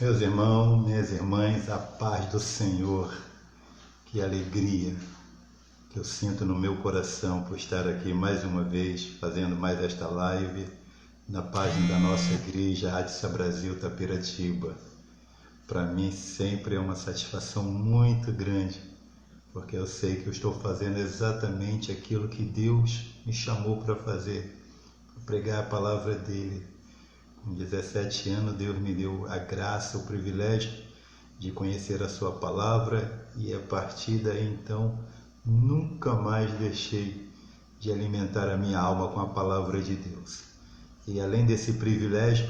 Meus irmãos, minhas irmãs, a paz do Senhor, que alegria que eu sinto no meu coração por estar aqui mais uma vez, fazendo mais esta live na página da nossa igreja, Adsa Brasil Tapiratiba. Para mim sempre é uma satisfação muito grande, porque eu sei que eu estou fazendo exatamente aquilo que Deus me chamou para fazer, para pregar a palavra dEle. Com 17 anos, Deus me deu a graça, o privilégio de conhecer a sua palavra e a partir daí, então, nunca mais deixei de alimentar a minha alma com a palavra de Deus. E além desse privilégio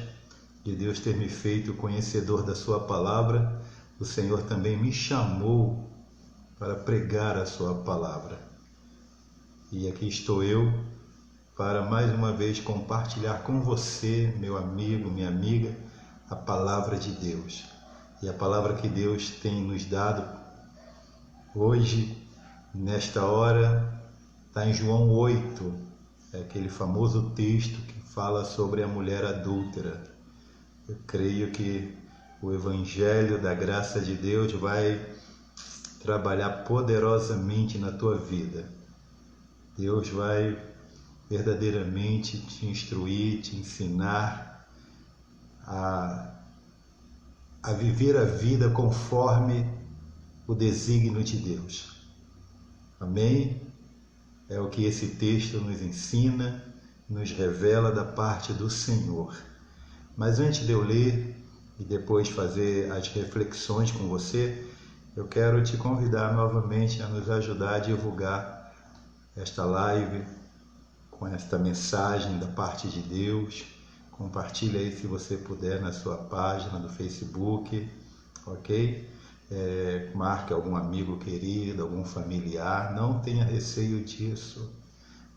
de Deus ter me feito conhecedor da sua palavra, o Senhor também me chamou para pregar a sua palavra. E aqui estou eu, para mais uma vez compartilhar com você, meu amigo, minha amiga, a palavra de Deus. E a palavra que Deus tem nos dado hoje, nesta hora, está em João 8, é aquele famoso texto que fala sobre a mulher adúltera. Eu creio que o Evangelho da graça de Deus vai trabalhar poderosamente na tua vida. Deus vai verdadeiramente te instruir, te ensinar a viver a vida conforme o desígnio de Deus. Amém? É o que esse texto nos ensina, nos revela da parte do Senhor. Mas antes de eu ler e depois fazer as reflexões com você, eu quero te convidar novamente a nos ajudar a divulgar esta live com esta mensagem da parte de Deus. Compartilhe aí se você puder na sua página do Facebook, ok? Marque algum amigo querido, algum familiar, não tenha receio disso.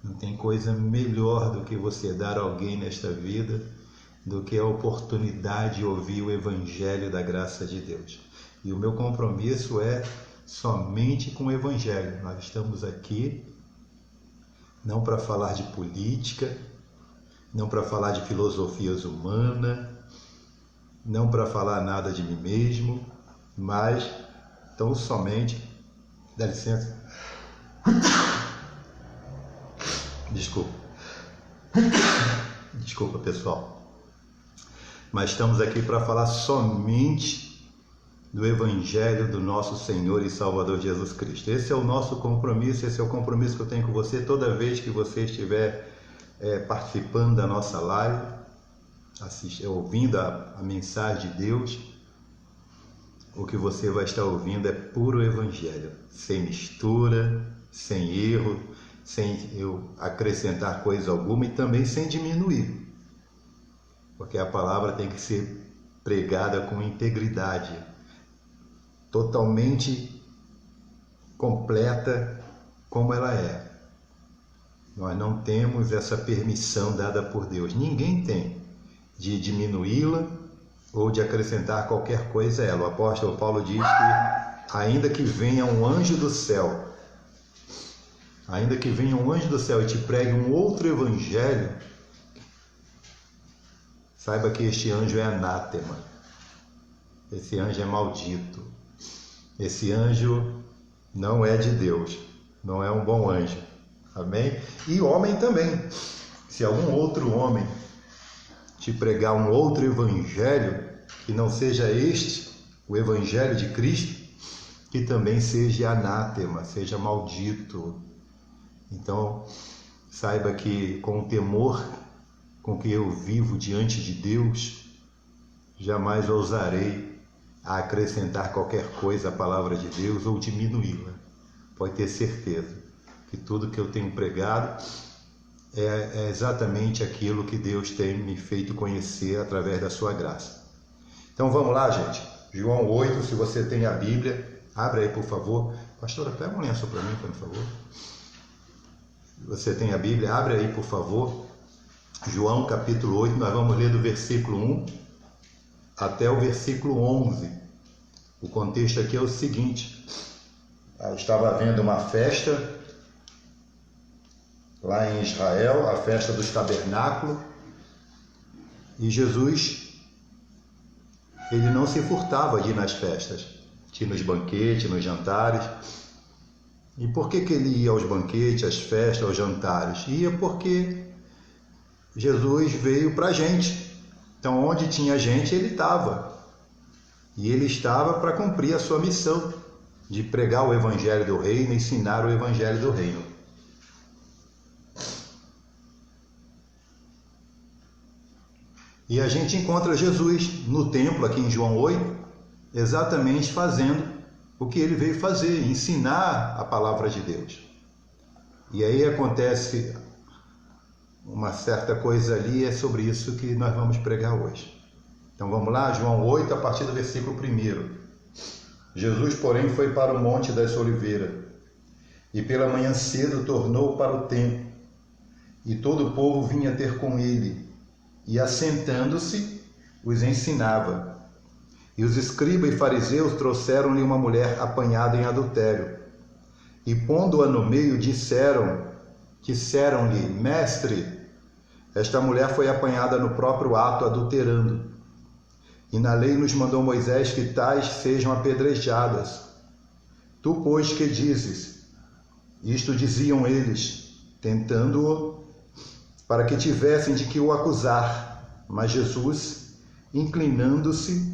Não tem coisa melhor do que você dar a alguém nesta vida do que a oportunidade de ouvir o Evangelho da graça de Deus. E o meu compromisso é somente com o Evangelho. Nós estamos aqui não para falar de política, não para falar de filosofias humanas, não para falar nada de mim mesmo, mas tão somente, dá licença, desculpa pessoal, mas estamos aqui para falar somente do Evangelho do nosso Senhor e Salvador Jesus Cristo. Esse é o nosso compromisso, esse é o compromisso que eu tenho com você toda vez que você estiver participando da nossa live, ouvindo a mensagem de Deus. O que você vai estar ouvindo é puro Evangelho, sem mistura, sem erro, sem eu acrescentar coisa alguma e também sem diminuir, porque a palavra tem que ser pregada com integridade, totalmente completa como ela é. Nós não temos essa permissão dada por Deus, ninguém tem, de diminuí-la ou de acrescentar qualquer coisa a ela. O apóstolo Paulo diz que ainda que venha um anjo do céu, e te pregue um outro evangelho, saiba que este anjo é anátema, esse anjo é maldito. Esse anjo não é de Deus, não é um bom anjo, amém? E homem também, se algum outro homem te pregar um outro evangelho, que não seja este, o evangelho de Cristo, que também seja anátema, seja maldito. Então, saiba que com o temor com que eu vivo diante de Deus, jamais ousarei a acrescentar qualquer coisa à palavra de Deus ou diminuí-la. Pode ter certeza que tudo que eu tenho pregado é exatamente aquilo que Deus tem me feito conhecer através da sua graça. Então vamos lá, gente. João 8, se você tem a Bíblia, abre aí por favor. Pastora, pega um lenço para mim, por favor. Se você tem a Bíblia, abre aí por favor. João capítulo 8, nós vamos ler do versículo 1 até o versículo 11. O contexto aqui é o seguinte: eu estava havendo uma festa lá em Israel, a festa dos tabernáculos, e Jesus ele não se furtava de ir nas festas, de ir nos banquetes, nos jantares. E por que ele ia aos banquetes, às festas, aos jantares? Ia porque Jesus veio para a gente. Então, onde tinha gente, ele estava. E ele estava para cumprir a sua missão de pregar o Evangelho do Reino, ensinar o Evangelho do Reino. E a gente encontra Jesus no templo, aqui em João 8, exatamente fazendo o que ele veio fazer, ensinar a palavra de Deus. E aí acontece uma certa coisa ali, é sobre isso que nós vamos pregar hoje. Então vamos lá, João 8, a partir do versículo 1. Jesus, porém, foi para o Monte das Oliveiras, e pela manhã cedo tornou para o templo, e todo o povo vinha ter com ele, e assentando-se, os ensinava. E os escribas e fariseus trouxeram-lhe uma mulher apanhada em adultério, e pondo-a no meio, disseram-lhe: Mestre, esta mulher foi apanhada no próprio ato, adulterando. E na lei nos mandou Moisés que tais sejam apedrejadas. Tu, pois, que dizes? Isto diziam eles, tentando-o, para que tivessem de que o acusar. Mas Jesus, inclinando-se,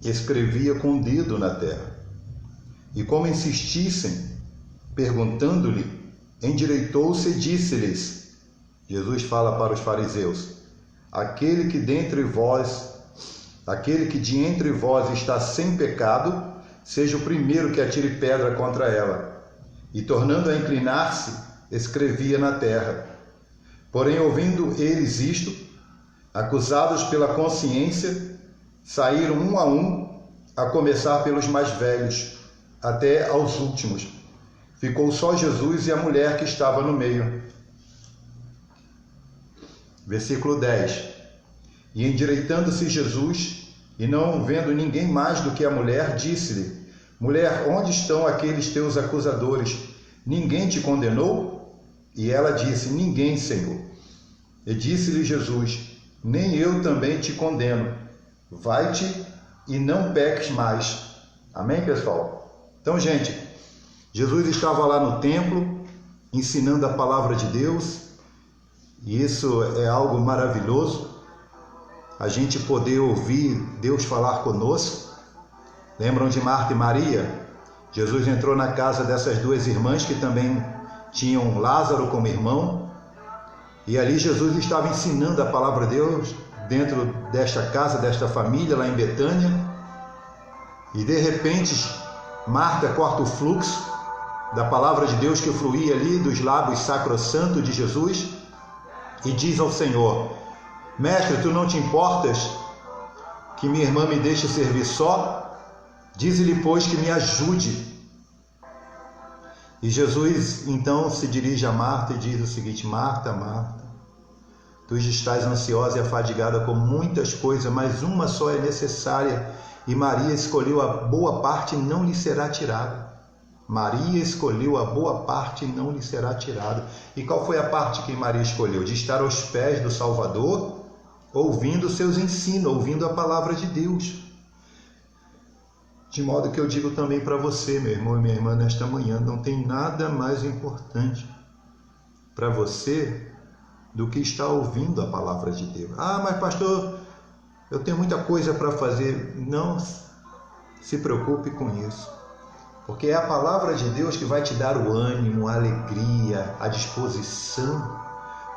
escrevia com o dedo na terra. E como insistissem, perguntando-lhe, endireitou-se e disse-lhes, Jesus fala para os fariseus: aquele que de entre vós está sem pecado, seja o primeiro que atire pedra contra ela. E tornando a inclinar-se, escrevia na terra. Porém, ouvindo eles isto, acusados pela consciência, saíram um, a começar pelos mais velhos, até aos últimos. Ficou só Jesus e a mulher que estava no meio. Versículo 10. E endireitando-se Jesus, e não vendo ninguém mais do que a mulher, disse-lhe: Mulher, onde estão aqueles teus acusadores? Ninguém te condenou? E ela disse: Ninguém, Senhor. E disse-lhe Jesus: Nem eu também te condeno. Vai-te e não peques mais. Amém, pessoal? Então, gente, Jesus estava lá no templo, ensinando a palavra de Deus, e isso é algo maravilhoso, a gente poder ouvir Deus falar conosco. Lembram de Marta e Maria? Jesus entrou na casa dessas duas irmãs que também tinham Lázaro como irmão, e ali Jesus estava ensinando a palavra de Deus dentro desta casa, desta família, lá em Betânia. E de repente, Marta corta o fluxo da palavra de Deus que fluía ali dos lábios sacrossantos de Jesus e diz ao Senhor: Mestre, tu não te importas que minha irmã me deixe servir só? Dize-lhe, pois, que me ajude. E Jesus então se dirige a Marta e diz o seguinte: Marta, Marta, tu estás ansiosa e afadigada com muitas coisas, mas uma só é necessária, e Maria escolheu a boa parte e não lhe será tirada. Maria escolheu a boa parte e não lhe será tirada. E qual foi a parte que Maria escolheu? De estar aos pés do Salvador, ouvindo seus ensinos, ouvindo a palavra de Deus. De modo que eu digo também para você, meu irmão e minha irmã, nesta manhã, não tem nada mais importante para você do que estar ouvindo a palavra de Deus. Ah, mas pastor, eu tenho muita coisa para fazer. Não se preocupe com isso, porque é a palavra de Deus que vai te dar o ânimo, a alegria, a disposição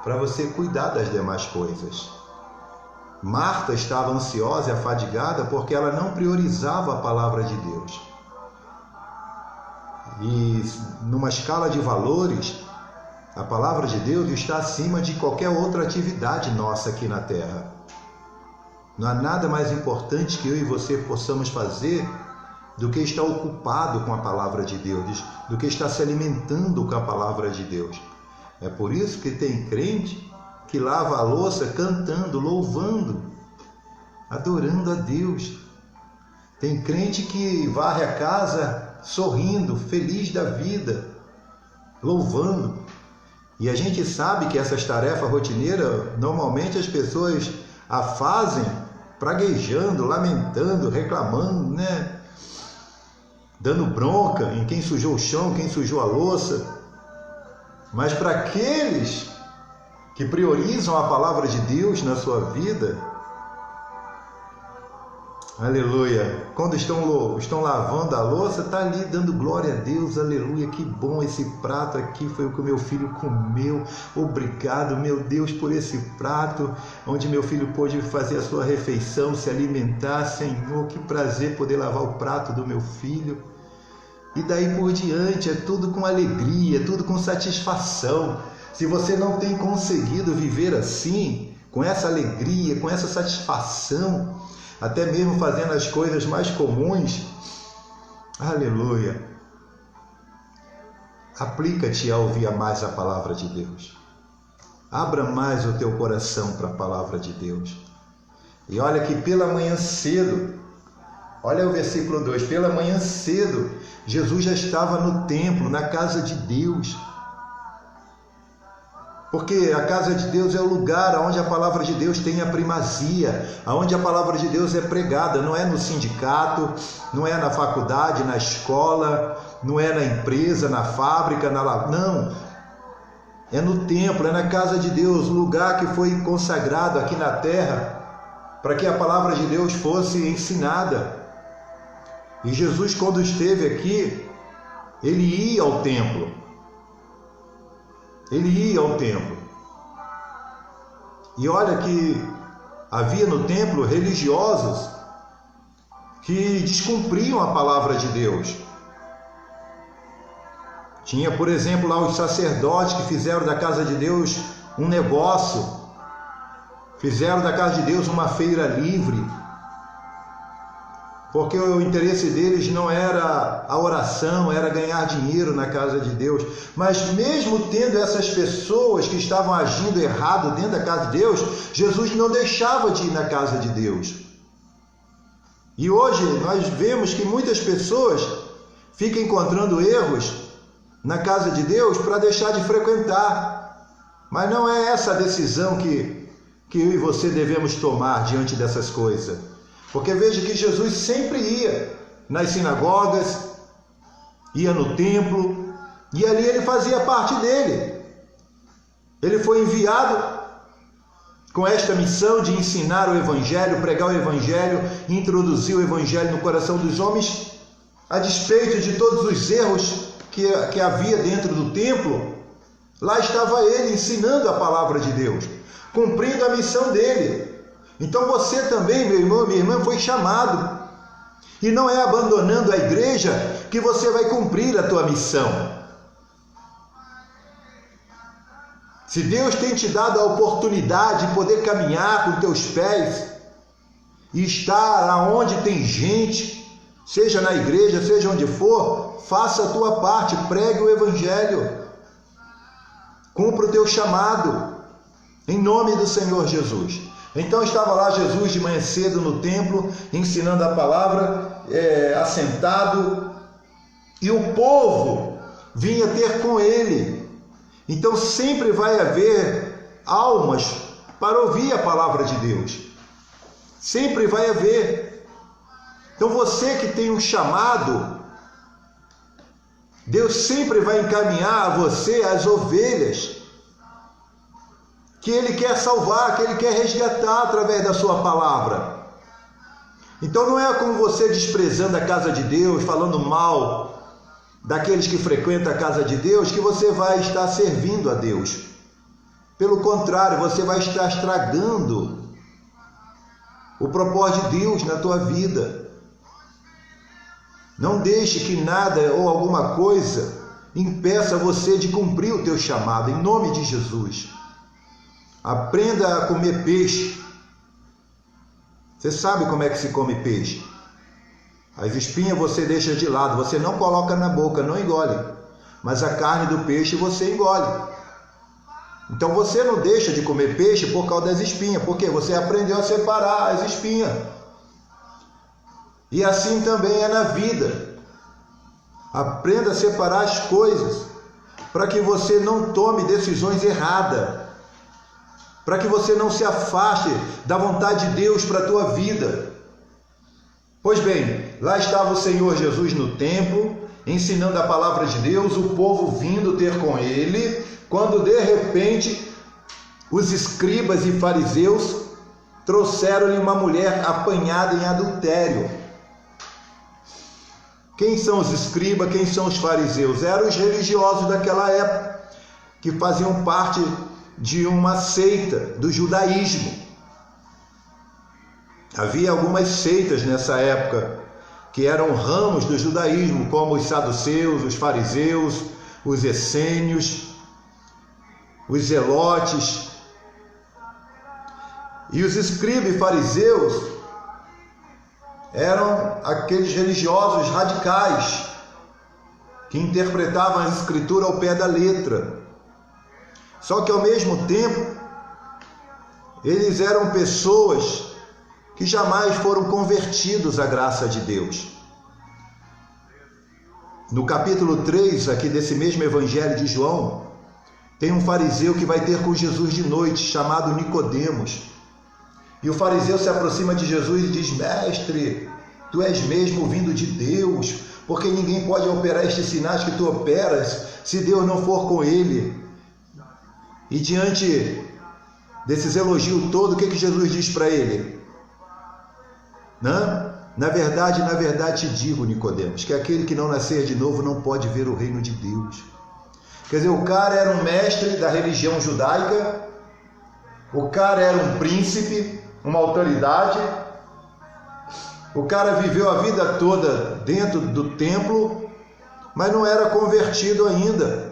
para você cuidar das demais coisas. Marta estava ansiosa e afadigada porque ela não priorizava a palavra de Deus. E numa escala de valores, a palavra de Deus está acima de qualquer outra atividade nossa aqui na terra. Não há nada mais importante que eu e você possamos fazer do que estar ocupado com a palavra de Deus, do que estar se alimentando com a palavra de Deus. É por isso que tem crente que lava a louça cantando, louvando, adorando a Deus. Tem crente que varre a casa sorrindo, feliz da vida, louvando. E a gente sabe que essas tarefas rotineiras, normalmente as pessoas a fazem praguejando, lamentando, reclamando, né? Dando bronca em quem sujou o chão, quem sujou a louça. Mas para aqueles que priorizam a palavra de Deus na sua vida, aleluia, quando estão lavando a louça, está ali dando glória a Deus, aleluia, que bom, esse prato aqui foi o que o meu filho comeu, obrigado, meu Deus, por esse prato, onde meu filho pôde fazer a sua refeição, se alimentar, Senhor, que prazer poder lavar o prato do meu filho. E daí por diante, é tudo com alegria, é tudo com satisfação. Se você não tem conseguido viver assim, com essa alegria, com essa satisfação, até mesmo fazendo as coisas mais comuns, aleluia, aplica-te a ouvir mais a palavra de Deus. Abra mais o teu coração para a palavra de Deus. E olha que pela manhã cedo, olha o versículo 2, pela manhã cedo, Jesus já estava no templo, na casa de Deus. Porque a casa de Deus é o lugar onde a palavra de Deus tem a primazia, onde a palavra de Deus é pregada, não é no sindicato, não é na faculdade, na escola, não é na empresa, na fábrica, não. É no templo, é na casa de Deus, o lugar que foi consagrado aqui na terra, para que a palavra de Deus fosse ensinada. E Jesus, quando esteve aqui, ele ia ao templo. Ele ia ao templo. E olha que havia no templo religiosos que descumpriam a palavra de Deus. Tinha, por exemplo, lá os sacerdotes que fizeram da casa de Deus um negócio, fizeram da casa de Deus uma feira livre, porque o interesse deles não era a oração, era ganhar dinheiro na casa de Deus. Mas mesmo tendo essas pessoas que estavam agindo errado dentro da casa de Deus, Jesus não deixava de ir na casa de Deus. E hoje nós vemos que muitas pessoas ficam encontrando erros na casa de Deus para deixar de frequentar. Mas não é essa a decisão que eu e você devemos tomar diante dessas coisas. Porque veja que Jesus sempre ia nas sinagogas, ia no templo, e ali ele fazia parte dele. Ele foi enviado com esta missão de ensinar o Evangelho, pregar o Evangelho, introduzir o Evangelho no coração dos homens, a despeito de todos os erros que havia dentro do templo. Lá estava ele ensinando a palavra de Deus, cumprindo a missão dele. Então você também, meu irmão, minha irmã, foi chamado. E não é abandonando a igreja que você vai cumprir a tua missão. Se Deus tem te dado a oportunidade de poder caminhar com teus pés e estar aonde tem gente, seja na igreja, seja onde for, faça a tua parte, pregue o Evangelho. Cumpra o teu chamado, em nome do Senhor Jesus. Então estava lá Jesus de manhã cedo no templo, ensinando a palavra, assentado, e o povo vinha ter com ele. Então sempre vai haver almas para ouvir a palavra de Deus. Sempre vai haver. Então você que tem um chamado, Deus sempre vai encaminhar a você as ovelhas que Ele quer salvar, que Ele quer resgatar através da sua palavra. Então não é como você desprezando a casa de Deus, falando mal daqueles que frequentam a casa de Deus, que você vai estar servindo a Deus. Pelo contrário, você vai estar estragando o propósito de Deus na tua vida. Não deixe que nada ou alguma coisa impeça você de cumprir o teu chamado, em nome de Jesus. Aprenda a comer peixe. Você sabe como é que se come peixe? As espinhas você deixa de lado, você não coloca na boca, não engole. Mas a carne do peixe você engole. Então você não deixa de comer peixe por causa das espinhas, porque você aprendeu a separar as espinhas. E assim também é na vida. Aprenda a separar as coisas, para que você não tome decisões erradas. para que você não se afaste da vontade de Deus para a tua vida. Pois bem, lá estava o Senhor Jesus no templo, ensinando a palavra de Deus, o povo vindo ter com ele, quando de repente os escribas e fariseus trouxeram-lhe uma mulher apanhada em adultério. Quem são os escribas? Quem são os fariseus? Eram os religiosos daquela época, que faziam parte de uma seita do judaísmo. Havia algumas seitas nessa época, que eram ramos do judaísmo, como os saduceus, os fariseus, os essênios, os zelotes. E os escribas e fariseus eram aqueles religiosos radicais que interpretavam a escritura ao pé da letra. Só que ao mesmo tempo, eles eram pessoas que jamais foram convertidos à graça de Deus. No capítulo 3, aqui desse mesmo evangelho de João, tem um fariseu que vai ter com Jesus de noite, chamado Nicodemos. E o fariseu se aproxima de Jesus e diz: Mestre, tu és mesmo vindo de Deus, porque ninguém pode operar estes sinais que tu operas, se Deus não for com ele. E diante desses elogios todos, o que Jesus diz para ele? Na verdade te digo, Nicodemos, que aquele que não nascer de novo não pode ver o reino de Deus. Quer dizer, o cara era um mestre da religião judaica, o cara era um príncipe, uma autoridade, o cara viveu a vida toda dentro do templo, mas não era convertido ainda.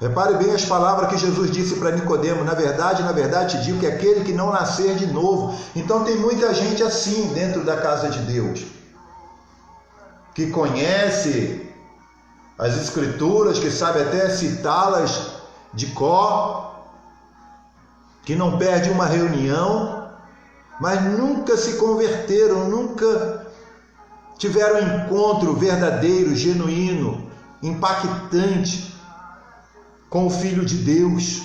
Repare bem as palavras que Jesus disse para Nicodemo: na verdade te digo que aquele que não nascer de novo. Então tem muita gente assim dentro da casa de Deus, que conhece as escrituras, que sabe até citá-las de cor, que não perde uma reunião, mas nunca se converteram, nunca tiveram um encontro verdadeiro, genuíno, impactante com o Filho de Deus.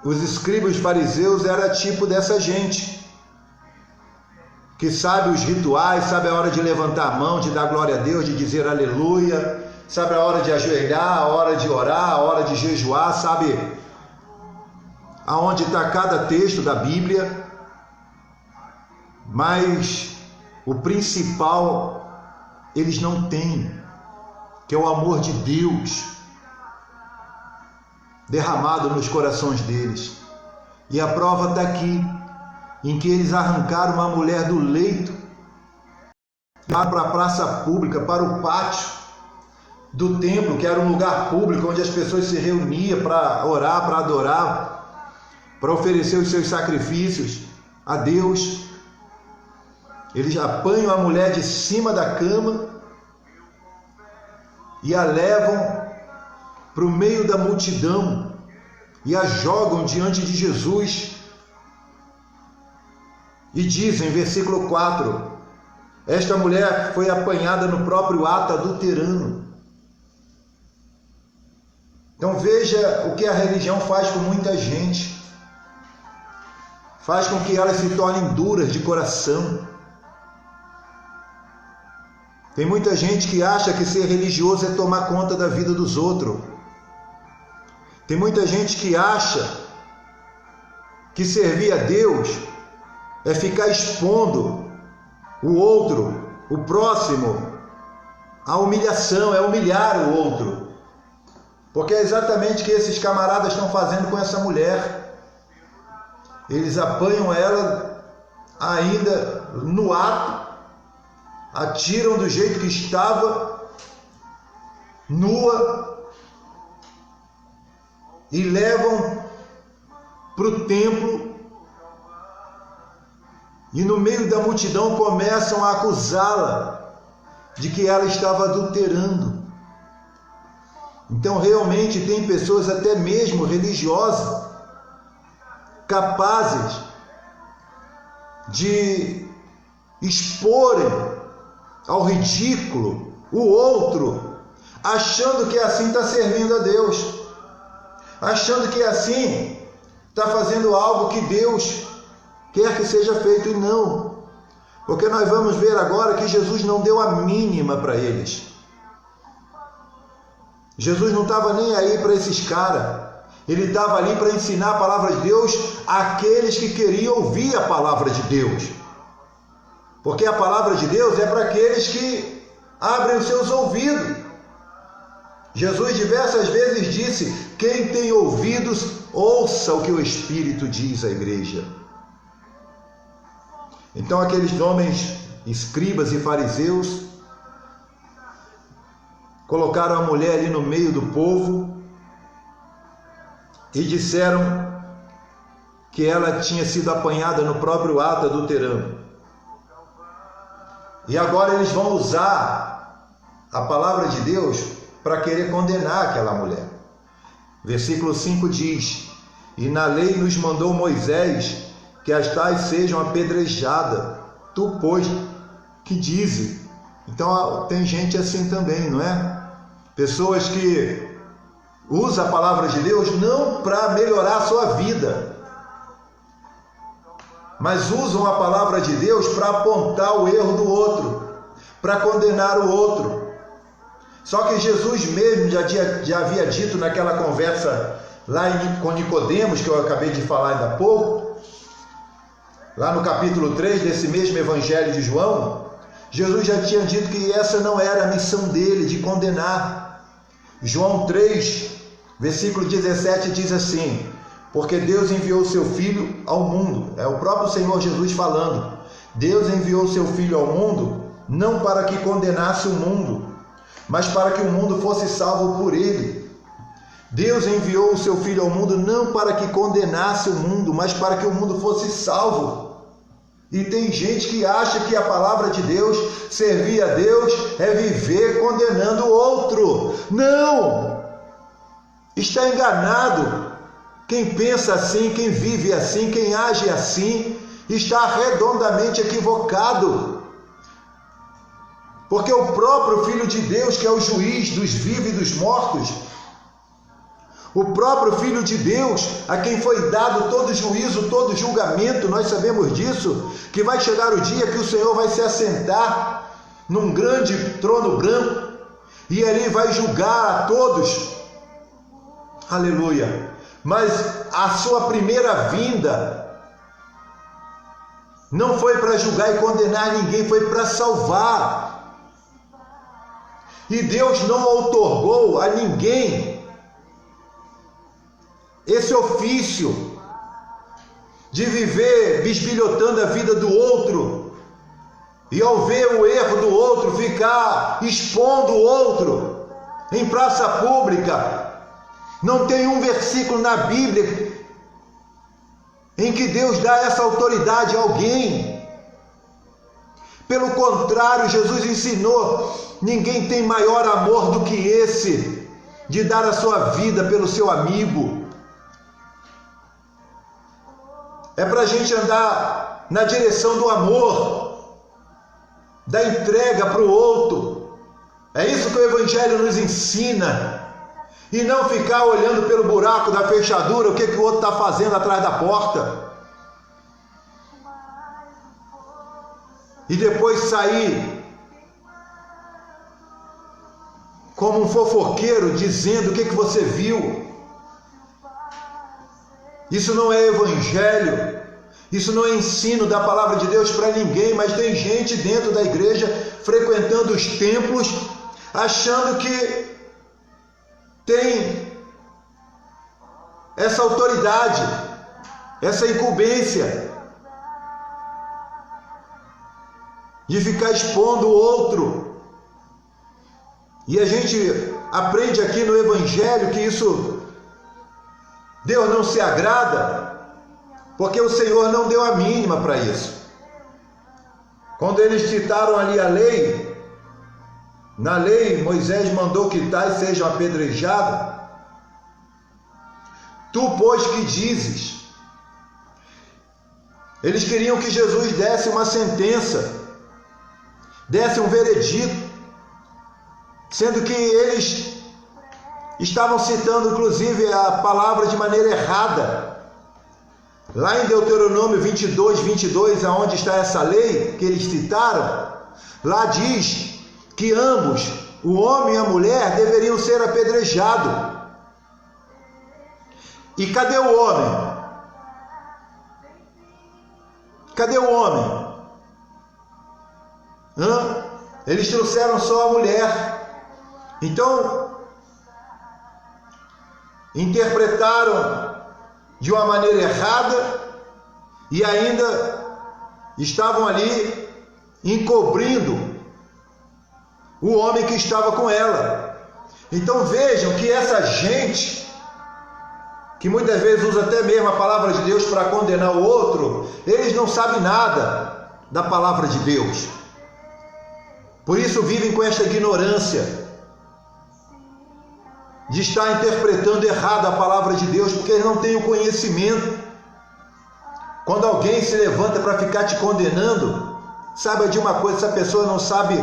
Os escribas e fariseus eram tipo dessa gente, que sabe os rituais, sabe a hora de levantar a mão, de dar glória a Deus, de dizer aleluia, sabe a hora de ajoelhar, a hora de orar, a hora de jejuar, sabe aonde está cada texto da Bíblia, mas o principal eles não têm, que é o amor de Deus derramado nos corações deles. E a prova está aqui, em que eles arrancaram uma mulher do leito, para a praça pública, para o pátio do templo, que era um lugar público onde as pessoas se reuniam para orar, para adorar, para oferecer os seus sacrifícios a Deus. Eles apanham a mulher de cima da cama e a levam para o meio da multidão e a jogam diante de Jesus. E dizem, versículo 4, esta mulher foi apanhada no próprio ato adulterano. Então veja o que a religião faz com muita gente. Faz com que elas se tornem duras de coração. Tem muita gente que acha que ser religioso é tomar conta da vida dos outros. Tem muita gente que acha que servir a Deus é ficar expondo o outro, o próximo, à humilhação, é humilhar o outro. Porque é exatamente o que esses camaradas estão fazendo com essa mulher. Eles apanham ela ainda no ato, atiram do jeito que estava, nua, e levam para o templo, e no meio da multidão começam a acusá-la de que ela estava adulterando. Então realmente tem pessoas até mesmo religiosas capazes de exporem ao ridículo o outro, achando que assim está servindo a Deus, achando que assim está fazendo algo que Deus quer que seja feito, e não. Porque nós vamos ver agora que Jesus não deu a mínima para eles. Jesus não estava nem aí para esses caras. Ele estava ali para ensinar a palavra de Deus àqueles que queriam ouvir a palavra de Deus. Porque a palavra de Deus é para aqueles que abrem os seus ouvidos. Jesus diversas vezes disse: quem tem ouvidos, ouça o que o Espírito diz à igreja. Então aqueles homens, escribas e fariseus, colocaram a mulher ali no meio do povo e disseram que ela tinha sido apanhada no próprio ato adulterando. E agora eles vão usar a palavra de Deus para querer condenar aquela mulher. Versículo 5 diz: e na lei nos mandou Moisés que as tais sejam apedrejadas. Tu, pois, que dizes? Então tem gente assim também, não é? Pessoas que usam a palavra de Deus não para melhorar a sua vida, mas usam a palavra de Deus para apontar o erro do outro, para condenar o outro. Só que Jesus mesmo já havia dito naquela conversa lá com Nicodemos, que eu acabei de falar ainda há pouco, lá no capítulo 3 desse mesmo Evangelho de João, Jesus já tinha dito que essa não era a missão dele, de condenar. João 3, versículo 17 diz assim: porque Deus enviou o seu Filho ao mundo. É o próprio Senhor Jesus falando. Deus enviou o seu Filho ao mundo, não para que condenasse o mundo, mas para que o mundo fosse salvo por ele. Deus enviou o seu Filho ao mundo não para que condenasse o mundo, mas para que o mundo fosse salvo. E tem gente que acha que a palavra de Deus, servir a Deus, é viver condenando o outro. Não! Está enganado. Quem pensa assim, quem vive assim, quem age assim, está redondamente equivocado. Porque o próprio Filho de Deus, que é o juiz dos vivos e dos mortos, o próprio Filho de Deus, a quem foi dado todo juízo, todo julgamento, nós sabemos disso, que vai chegar o dia que o Senhor vai se assentar num grande trono branco e ali vai julgar a todos. Aleluia! Mas a sua primeira vinda não foi para julgar e condenar ninguém, foi para salvar. E Deus não outorgou a ninguém esse ofício de viver bisbilhotando a vida do outro e, ao ver o erro do outro, ficar expondo o outro em praça pública. Não tem um versículo na Bíblia em que Deus dá essa autoridade a alguém. Pelo contrário, Jesus ensinou: ninguém tem maior amor do que esse, de dar a sua vida pelo seu amigo. É para a gente andar na direção do amor, da entrega para o outro. É isso que o Evangelho nos ensina. E não ficar olhando pelo buraco da fechadura o que o outro está fazendo atrás da porta. E depois sair como um fofoqueiro dizendo o que você viu. Isso não é evangelho, isso não é ensino da palavra de Deus para ninguém, mas tem gente dentro da igreja frequentando os templos, achando que tem essa autoridade, essa incumbência de ficar expondo o outro. E a gente aprende aqui no Evangelho que isso Deus não se agrada, porque o Senhor não deu a mínima para isso. Quando eles citaram ali a lei, na lei Moisés mandou que tais sejam apedrejados. Tu, pois, que dizes? Eles queriam que Jesus desse uma sentença, desse um veredito. sendo que eles estavam citando inclusive a palavra de maneira errada. Lá em Deuteronômio 22, aonde está essa lei que eles citaram, lá diz que ambos, o homem e a mulher, deveriam ser apedrejados. E cadê o homem? Cadê o homem? Eles trouxeram só a mulher. Então, interpretaram de uma maneira errada e ainda estavam ali encobrindo o homem que estava com ela. Então vejam que essa gente, que muitas vezes usa até mesmo a palavra de Deus para condenar o outro, eles não sabem nada da palavra de Deus. Por isso vivem com esta ignorância de estar interpretando errado a palavra de Deus, porque eles não têm o conhecimento. Quando alguém se levanta para ficar te condenando, saiba de uma coisa: essa pessoa não sabe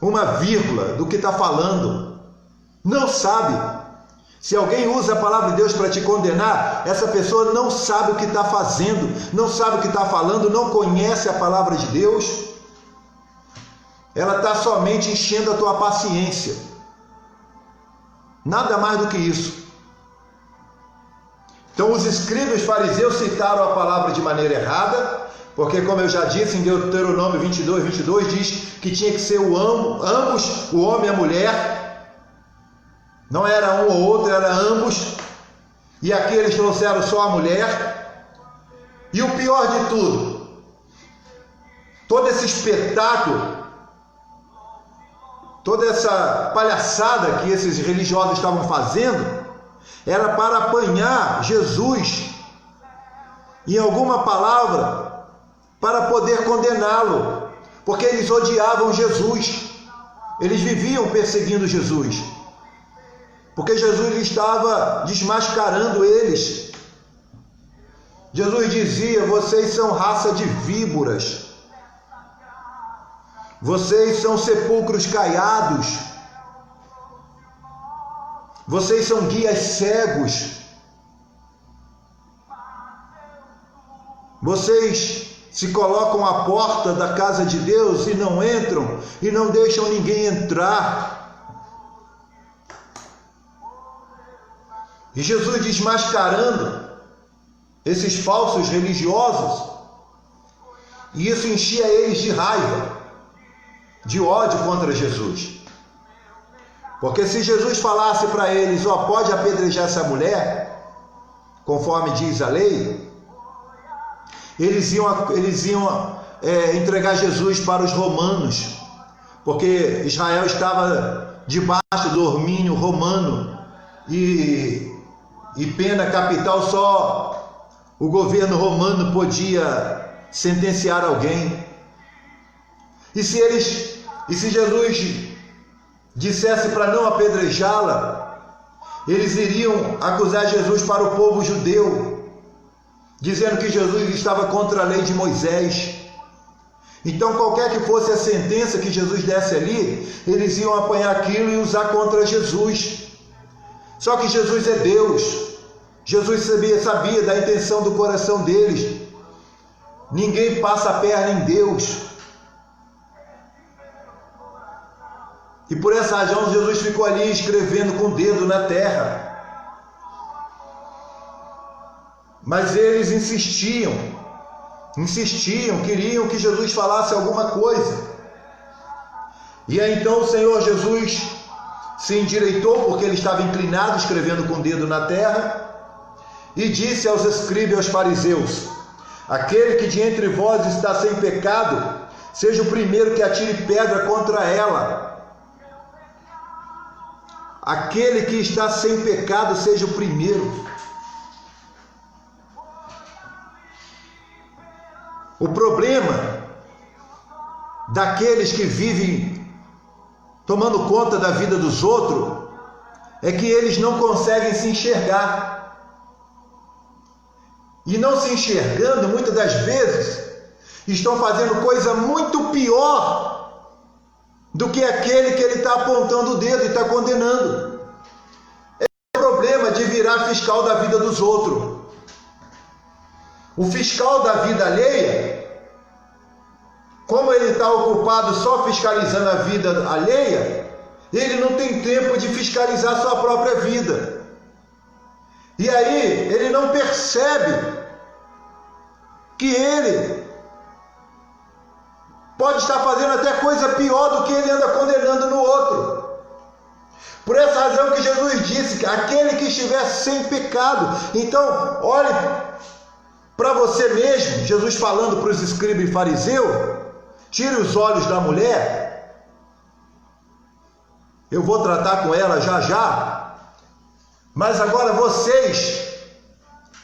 uma vírgula do que está falando, não sabe. Se alguém usa a palavra de Deus para te condenar, essa pessoa não sabe o que está fazendo, não sabe o que está falando, não conhece a palavra de Deus. Ela está somente enchendo a tua paciência. Nada mais do que isso. Então os escribas e os fariseus citaram a palavra de maneira errada, porque, como eu já disse, em Deuteronômio 22 diz que tinha que ser ambos, o homem e a mulher. Não era um ou outro, era ambos. E aqui eles trouxeram só a mulher. E o pior de tudo, todo esse espetáculo, toda essa palhaçada que esses religiosos estavam fazendo, era para apanhar Jesus em alguma palavra, para poder condená-lo, porque eles odiavam Jesus, eles viviam perseguindo Jesus, porque Jesus estava desmascarando eles. Jesus dizia: vocês são raça de víboras, vocês são sepulcros caiados, vocês são guias cegos, vocês se colocam à porta da casa de Deus e não entram, e não deixam ninguém entrar. E Jesus desmascarando esses falsos religiosos, e isso enchia eles de raiva, de ódio contra Jesus. Porque se Jesus falasse para eles: pode apedrejar essa mulher, conforme diz a lei, eles iam entregar Jesus para os romanos, porque Israel estava debaixo do domínio romano, e pena capital só o governo romano podia sentenciar alguém. E se Jesus dissesse para não apedrejá-la, eles iriam acusar Jesus para o povo judeu, dizendo que Jesus estava contra a lei de Moisés. Então, qualquer que fosse a sentença que Jesus desse ali, eles iam apanhar aquilo e usar contra Jesus. Só que Jesus é Deus. Jesus sabia da intenção do coração deles. Ninguém passa a perna em Deus. E por essa razão Jesus ficou ali escrevendo com o dedo na terra. Mas eles insistiam, queriam que Jesus falasse alguma coisa. E aí então o Senhor Jesus se endireitou, porque ele estava inclinado, escrevendo com o dedo na terra, e disse aos escribas e aos fariseus: aquele que de entre vós está sem pecado, seja o primeiro que atire pedra contra ela. Aquele que está sem pecado seja o primeiro. O problema daqueles que vivem tomando conta da vida dos outros é que eles não conseguem se enxergar. E não se enxergando, muitas das vezes, estão fazendo coisa muito pior do que aquele que ele está apontando o dedo e está condenando. É o problema de virar fiscal da vida dos outros. O fiscal da vida alheia, como ele está ocupado só fiscalizando a vida alheia, ele não tem tempo de fiscalizar sua própria vida. E aí ele não percebe que ele pode estar fazendo até coisa pior do que ele anda condenando no outro. Por essa razão que Jesus disse que aquele que estiver sem pecado, então olhe para você mesmo, Jesus falando para os escribas e fariseus, tire os olhos da mulher, eu vou tratar com ela já já, mas agora vocês,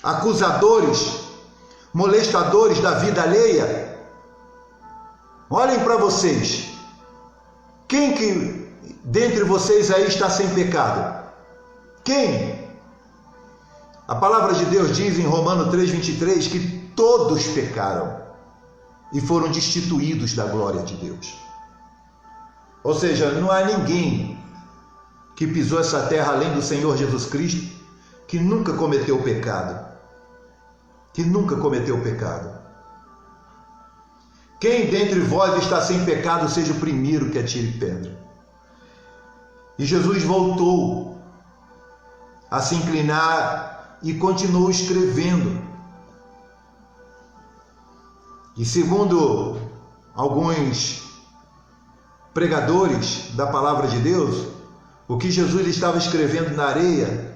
acusadores, molestadores da vida alheia, olhem para vocês, quem que dentre vocês aí está sem pecado? Quem? A palavra de Deus diz em Romanos 3,23 que todos pecaram e foram destituídos da glória de Deus. Ou seja, não há ninguém que pisou essa terra além do Senhor Jesus Cristo que nunca cometeu pecado. Que nunca cometeu pecado. Quem dentre vós está sem pecado, seja o primeiro que atire pedra. E Jesus voltou a se inclinar e continuou escrevendo. E segundo alguns pregadores da palavra de Deus, o que Jesus estava escrevendo na areia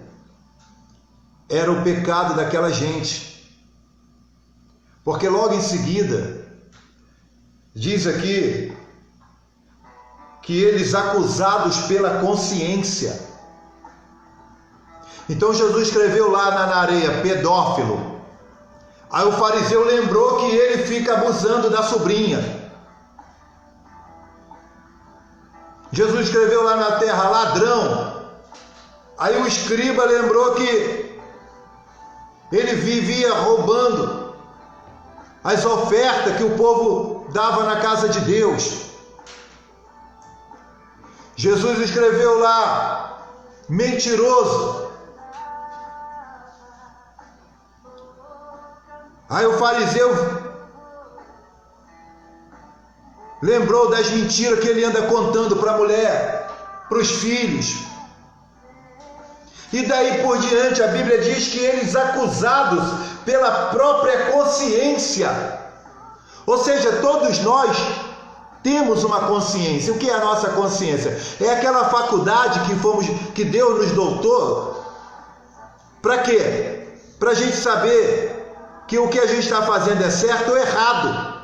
era o pecado daquela gente. Porque logo em seguida, diz aqui que eles acusados pela consciência. Então Jesus escreveu lá na areia, pedófilo. Aí o fariseu lembrou que ele fica abusando da sobrinha. Jesus escreveu lá na terra, ladrão. Aí o escriba lembrou que ele vivia roubando as ofertas que o povo dava na casa de Deus. Jesus escreveu lá, mentiroso. Aí o fariseu lembrou das mentiras que ele anda contando para a mulher, para os filhos. E daí por diante a Bíblia diz que eles acusados pela própria consciência. Ou seja, todos nós temos uma consciência. O que é a nossa consciência? É aquela faculdade que Deus nos doutou. Para quê? Para a gente saber que o que a gente está fazendo é certo ou errado.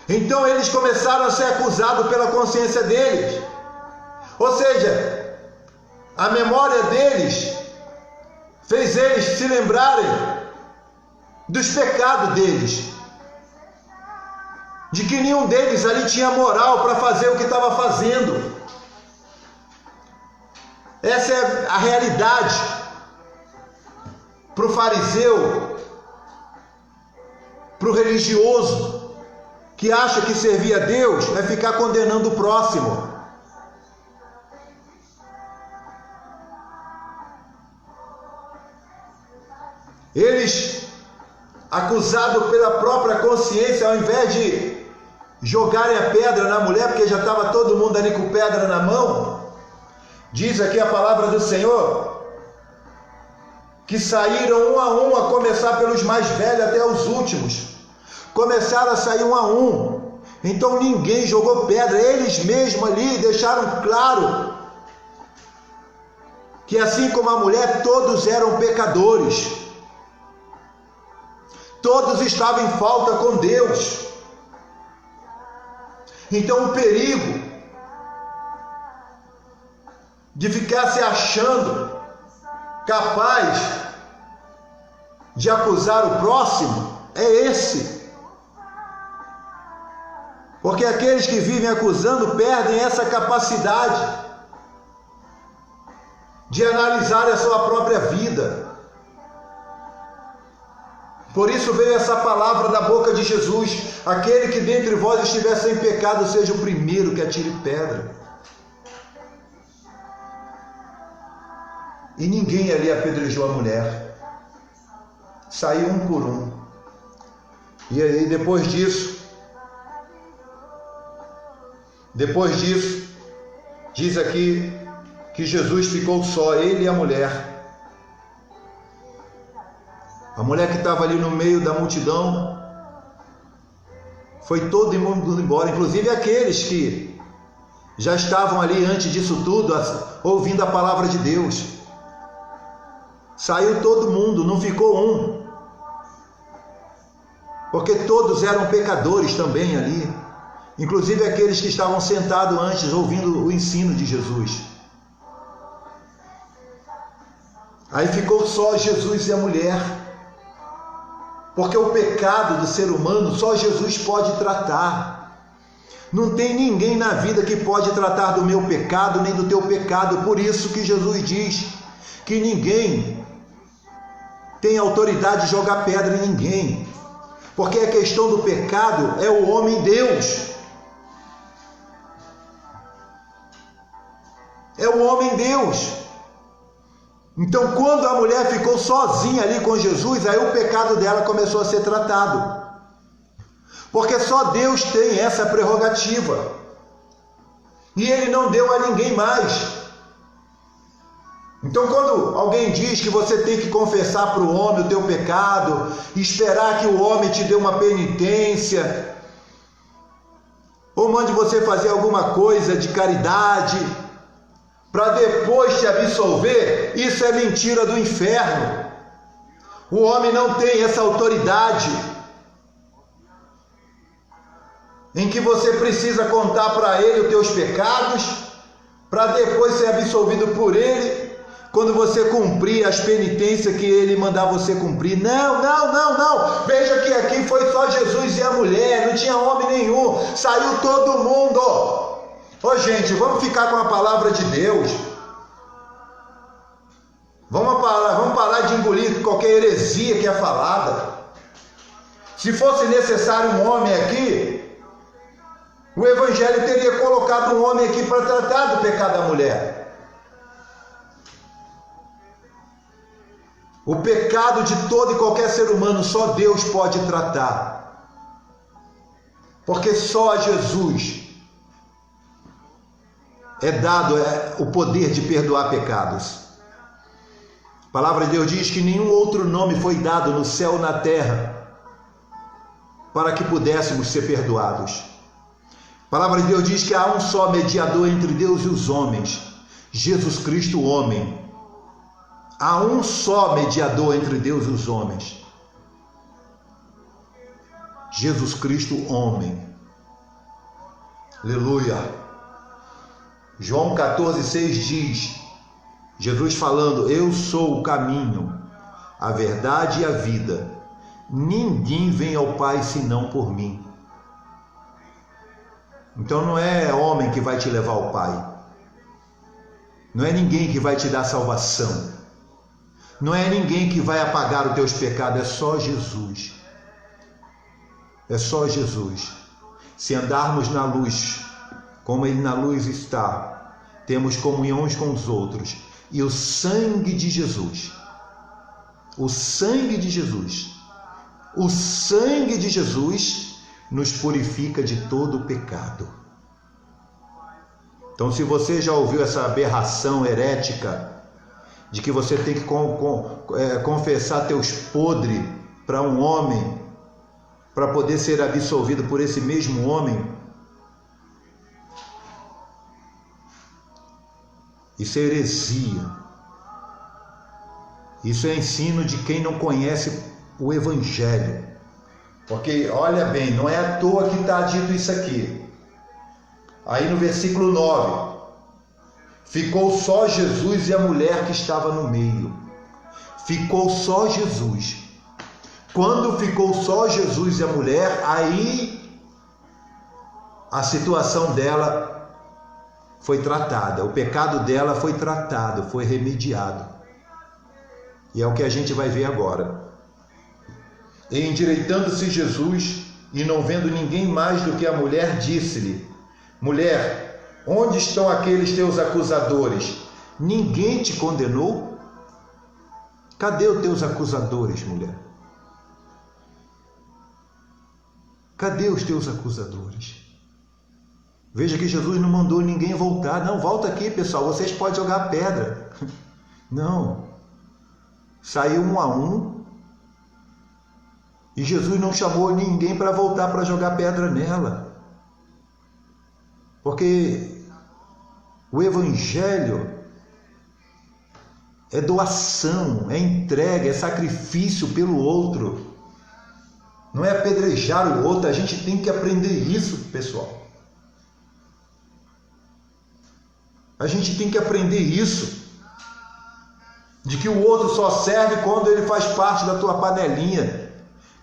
Então eles começaram a ser acusados pela consciência deles. Ou seja, a memória deles fez eles se lembrarem dos pecados deles. De que nenhum deles ali tinha moral para fazer o que estava fazendo. Essa é a realidade. Para o fariseu, para o religioso, que acha que servir a Deus é ficar condenando o próximo. Eles, acusados pela própria consciência, ao invés de jogarem a pedra na mulher, porque já estava todo mundo ali com pedra na mão, diz aqui a palavra do Senhor, que saíram um a começar pelos mais velhos até os últimos. Começaram a sair um a um. Então ninguém jogou pedra. Eles mesmos ali deixaram claro que assim como a mulher, todos eram pecadores. Todos estavam em falta com Deus. Então o perigo de ficar se achando capaz de acusar o próximo é esse. Porque aqueles que vivem acusando perdem essa capacidade de analisar a sua própria vida. Por isso veio essa palavra da boca de Jesus: aquele que dentre vós estiver sem pecado, seja o primeiro que atire pedra. E ninguém ali apedrejou a mulher. Saiu um por um. E aí depois disso, diz aqui que Jesus ficou só, ele e a mulher. A mulher que estava ali no meio da multidão, foi todo mundo embora, inclusive aqueles que já estavam ali antes disso tudo, ouvindo a palavra de Deus. Saiu todo mundo, não ficou um, porque todos eram pecadores também ali, inclusive aqueles que estavam sentados antes, ouvindo o ensino de Jesus. Aí ficou só Jesus e a mulher, porque o pecado do ser humano só Jesus pode tratar. Não tem ninguém na vida que pode tratar do meu pecado nem do teu pecado. Por isso que Jesus diz que ninguém tem autoridade de jogar pedra em ninguém, porque a questão do pecado é o homem Deus. É o homem Deus. Então, quando a mulher ficou sozinha ali com Jesus, aí o pecado dela começou a ser tratado. Porque só Deus tem essa prerrogativa. E Ele não deu a ninguém mais. Então, quando alguém diz que você tem que confessar para o homem o teu pecado, esperar que o homem te dê uma penitência, ou mande você fazer alguma coisa de caridade, para depois te absolver, isso é mentira do inferno. O homem não tem essa autoridade, em que você precisa contar para ele os teus pecados, para depois ser absolvido por ele, quando você cumprir as penitências que ele mandar você cumprir. Não. Veja que aqui foi só Jesus e a mulher, não tinha homem nenhum, saiu todo mundo. Ô gente, vamos ficar com a palavra de Deus. Vamos parar de engolir qualquer heresia que é falada. Se fosse necessário um homem aqui, o Evangelho teria colocado um homem aqui para tratar do pecado da mulher. O pecado de todo e qualquer ser humano só Deus pode tratar. Porque só a Jesus é dado o poder de perdoar pecados. A palavra de Deus diz que nenhum outro nome foi dado no céu ou na terra para que pudéssemos ser perdoados. A palavra de Deus diz que há um só mediador entre Deus e os homens, Jesus Cristo, homem. Há um só mediador entre Deus e os homens, Jesus Cristo, homem. Aleluia. João 14,6 diz, Jesus falando: eu sou o caminho, a verdade e a vida. Ninguém vem ao Pai senão por mim. Então não é homem que vai te levar ao Pai. Não é ninguém que vai te dar salvação. Não é ninguém que vai apagar os teus pecados, é só Jesus. É só Jesus. Se andarmos na luz, como Ele na luz está, temos comunhão uns com os outros. E o sangue de Jesus, o sangue de Jesus nos purifica de todo o pecado. Então, se você já ouviu essa aberração herética, de que você tem que confessar teus podres para um homem, para poder ser absolvido por esse mesmo homem, isso é heresia. Isso é ensino de quem não conhece o Evangelho. Porque, olha bem, não é à toa que está dito isso aqui. Aí no versículo 9, ficou só Jesus e a mulher que estava no meio. Ficou só Jesus. Quando ficou só Jesus e a mulher, aí a situação dela foi tratada, o pecado dela foi tratado, foi remediado. E é o que a gente vai ver agora. E endireitando-se Jesus, e não vendo ninguém mais do que a mulher, disse-lhe: Mulher, onde estão aqueles teus acusadores? Ninguém te condenou? Cadê os teus acusadores, mulher? Cadê os teus acusadores? Veja que Jesus não mandou ninguém voltar. Não, volta aqui, pessoal, vocês podem jogar pedra. Não. Saiu um a um. E Jesus não chamou ninguém para voltar para jogar pedra nela. Porque o Evangelho é doação, é entrega, é sacrifício pelo outro. Não é apedrejar o outro. A gente tem que aprender isso, pessoal. A gente tem que aprender isso. De que o outro só serve quando ele faz parte da tua panelinha.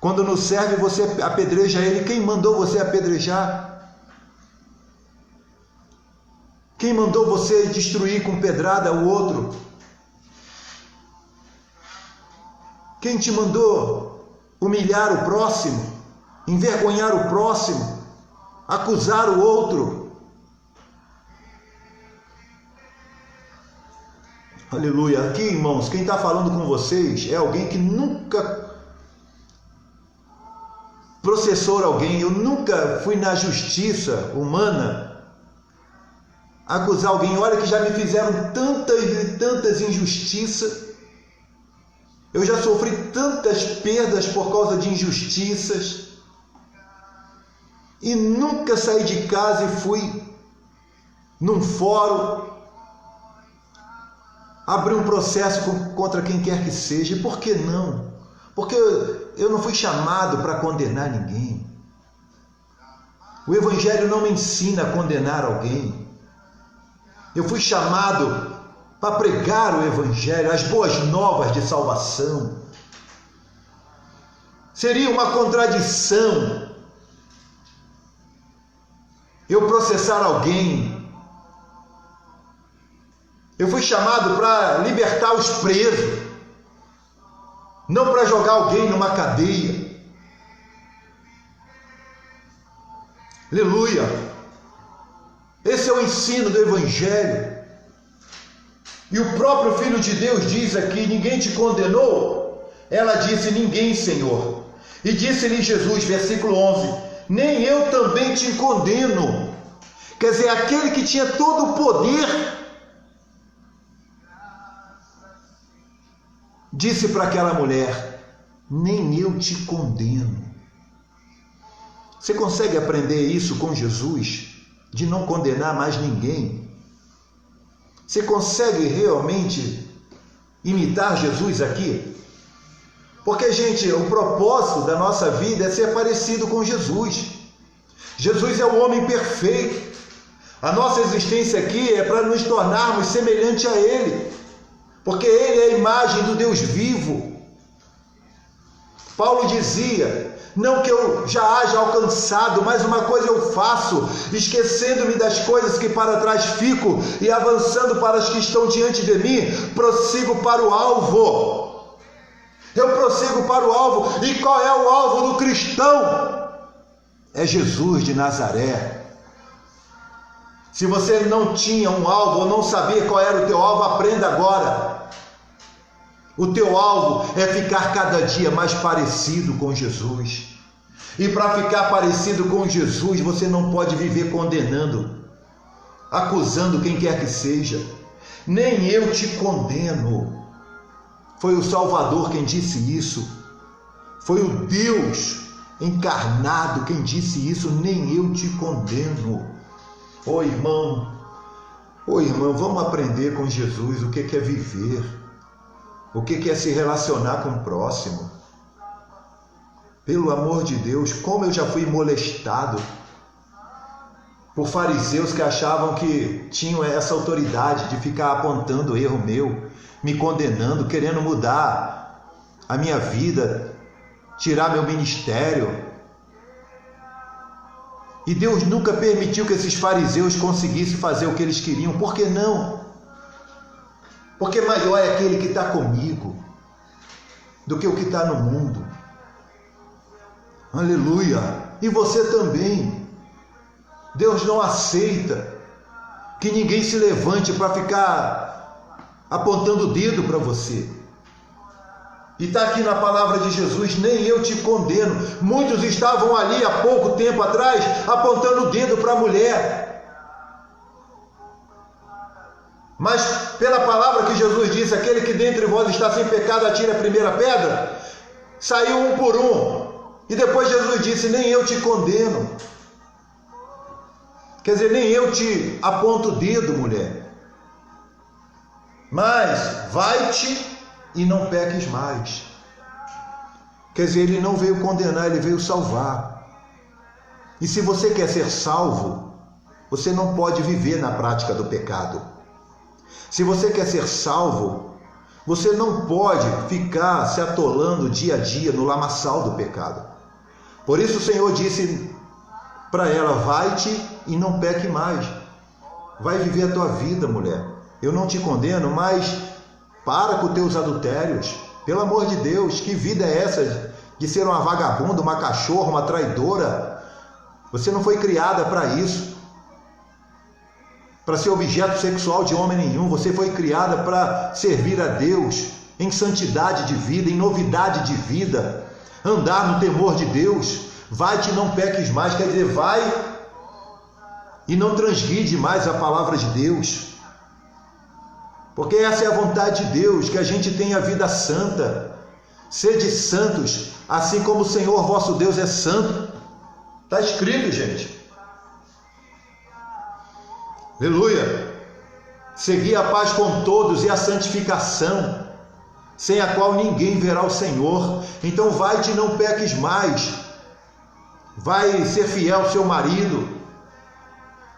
Quando não serve, você apedreja ele. Quem mandou você apedrejar? Quem mandou você destruir com pedrada o outro? Quem te mandou humilhar o próximo, envergonhar o próximo, acusar o outro? Aleluia. Aqui, irmãos, quem está falando com vocês é alguém que nunca processou alguém. Eu nunca fui na justiça humana acusar alguém. Olha que já me fizeram tantas e tantas injustiças. Eu já sofri tantas perdas por causa de injustiças. E nunca saí de casa e fui num fórum abrir um processo contra quem quer que seja. E por que não? Porque eu não fui chamado para condenar ninguém. O Evangelho não me ensina a condenar alguém. Eu fui chamado para pregar o Evangelho, as boas novas de salvação. Seria uma contradição eu processar alguém. Eu fui chamado para libertar os presos, não para jogar alguém numa cadeia. Aleluia! Esse é o ensino do Evangelho. E o próprio Filho de Deus diz aqui: ninguém te condenou? Ela disse: ninguém, Senhor. E disse-lhe Jesus, versículo 11: nem eu também te condeno. Quer dizer, aquele que tinha todo o poder disse para aquela mulher: nem eu te condeno. Você consegue aprender isso com Jesus? De não condenar mais ninguém? Você consegue realmente imitar Jesus aqui? Porque, gente, o propósito da nossa vida é ser parecido com Jesus. Jesus é o homem perfeito. A nossa existência aqui é para nos tornarmos semelhante a Ele, porque Ele é a imagem do Deus vivo. Paulo dizia: não que eu já haja alcançado, mas uma coisa eu faço, esquecendo-me das coisas que para trás fico e avançando para as que estão diante de mim, prossigo para o alvo. Eu prossigo para o alvo. E qual é o alvo do cristão? É Jesus de Nazaré. Se você não tinha um alvo ou não sabia qual era o teu alvo, aprenda agora. O teu alvo é ficar cada dia mais parecido com Jesus. E para ficar parecido com Jesus, você não pode viver condenando, acusando quem quer que seja. Nem eu te condeno. Foi o Salvador quem disse isso. Foi o Deus encarnado quem disse isso. Nem eu te condeno. Ô irmão, vamos aprender com Jesus o que é viver. O que é se relacionar com o próximo? Pelo amor de Deus, como eu já fui molestado por fariseus que achavam que tinham essa autoridade de ficar apontando erro meu, me condenando, querendo mudar a minha vida, tirar meu ministério. E Deus nunca permitiu que esses fariseus conseguissem fazer o que eles queriam. Por que não? Porque maior é aquele que está comigo do que o que está no mundo. Aleluia! E você também. Deus não aceita que ninguém se levante para ficar apontando o dedo para você. E está aqui na palavra de Jesus: nem eu te condeno. Muitos estavam ali há pouco tempo atrás apontando o dedo para a mulher. Mas pela palavra que Jesus disse: aquele que dentre vós está sem pecado, atire a primeira pedra, saiu um por um. E depois Jesus disse: nem eu te condeno. Quer dizer, nem eu te aponto o dedo, mulher. Mas vai-te e não peques mais. Quer dizer, ele não veio condenar, ele veio salvar. E se você quer ser salvo, você não pode viver na prática do pecado. Se você quer ser salvo, você não pode ficar se atolando dia a dia no lamaçal do pecado. Por isso o Senhor disse para ela: vai-te e não peque mais. Vai viver a tua vida, mulher. Eu não te condeno, mas para com teus adultérios. Pelo amor de Deus, que vida é essa de ser uma vagabunda, uma cachorra, uma traidora? Você não foi criada para isso, para ser objeto sexual de homem nenhum. Você foi criada para servir a Deus em santidade de vida, em novidade de vida, andar no temor de Deus. Vai-te e não peques mais, quer dizer, vai e não transgride mais a palavra de Deus. Porque essa é a vontade de Deus, que a gente tenha vida santa. Sede santos, assim como o Senhor vosso Deus é santo. Está escrito, gente. Aleluia. Segui a paz com todos e a santificação, sem a qual ninguém verá o Senhor. Então vai-te e não peques mais. Vai ser fiel ao seu marido.